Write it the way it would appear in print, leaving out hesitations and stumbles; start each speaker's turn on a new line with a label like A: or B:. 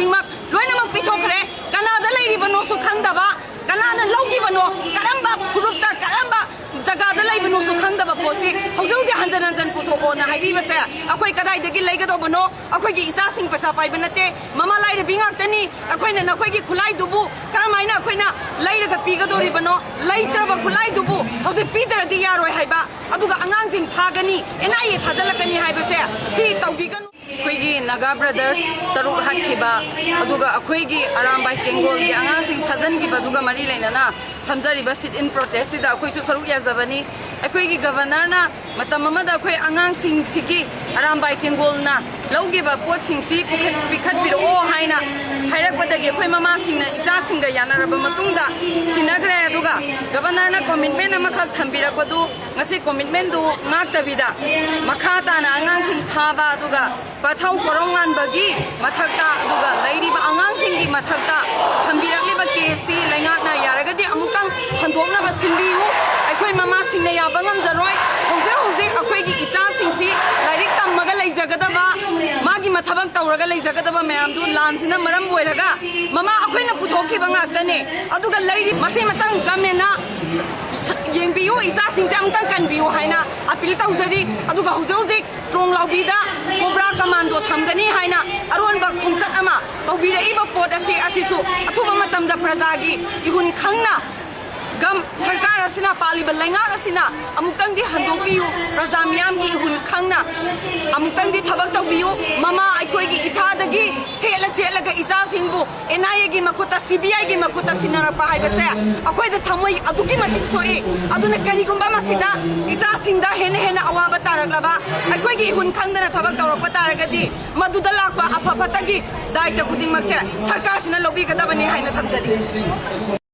A: खुदिंगमक लोइनमक पिथोखरे कनादा लेरिबनो सुखंदबा कनाना लौगिबनो करंबा फुरुपता करंबा जगह लेबनो सुखंदबा पोसे हौजौजे हंजन हंजन पुथोकोना हाइबीबसे अखोय कदाइदगी लेगदोबनो अखोयगी इसासिंग पैसा पाइबा नते ममा लाइरे बिंगाक्तनी अखोयना नखोयगी खुलाई दुबु करमाइना अखोयना लाइरगा पिगदोरिबनो लाइत्रबा खुलाई दुबु हौजे पिदरदि यारोय हाइबा अदुगा अंगांजिंग फागनी एनाये थादलकनी हाइबसे सी तौबिगनु अखोयगी नागा ब्रदर्स तरुक हाटखिबा अदुगा अखोयगी अरामबाई टेंगोलगी अंगांजिंग थाजनगिबा दुगा मरी लेनाना थमजरिबा सिट इन प्रोटेस्ट सिदा अखोयसु सरुक याजबनी अखोयगी गवर्नरना मतम अमदा अखोय अंगांसिंग सिगी अरामबाई टेंगोलना लौगिबा पोतसिंगसी पिखटबिरो हाइना हाइरकबदगी अखोय ममासिंगना इचासिंगा यानरबा मतुंगदा सिनग्रे अदुगा गवर्नरना कमिटमेंट अमखक थंबिरकबदु ngasi commitment du ngaktabida makhatana angangsing phaba aduga pathau korongan bagi mathakta aduga lairiba angangsing gi mathakta thambiragliba kesi laingakna yaragadi amukang handokna ba simbiu akhoi mama singna ya bangam jaroi hoje akhoi gi icha singsi lairik tammaga leijagadaba magi mathabang tawraga leijagadaba mayam du lansina maram boiraga mama akhoi na puthokhi bangakdane aduga lairi masi matang gamena yengbio isa singse amtang kanbio haina apil tawjari aduga hauze strong laubida cobra commando thamgani haina aronba khumsat ama tawbira iba pot asi asisu athuba matamda prajagi ihun khangna gam sarkar asina paliba lainga asina amutang di handokbiu praja miyam gi ihun khangna amutang di thabak tawbiu mama aikoi gi ithadagi sela ga isa singbu NIA gi makuta CBI gi makuta sinarapa haibase akoi da thamoi adugi matik soi aduna kari gumba masida isa singda hena awaba taraklaba akoi gi ihun khangdana thabak tawrakpa taragadi maduda lakpa apapatagi daita khuding makse sarkar sina lobi kadabani haina thamjari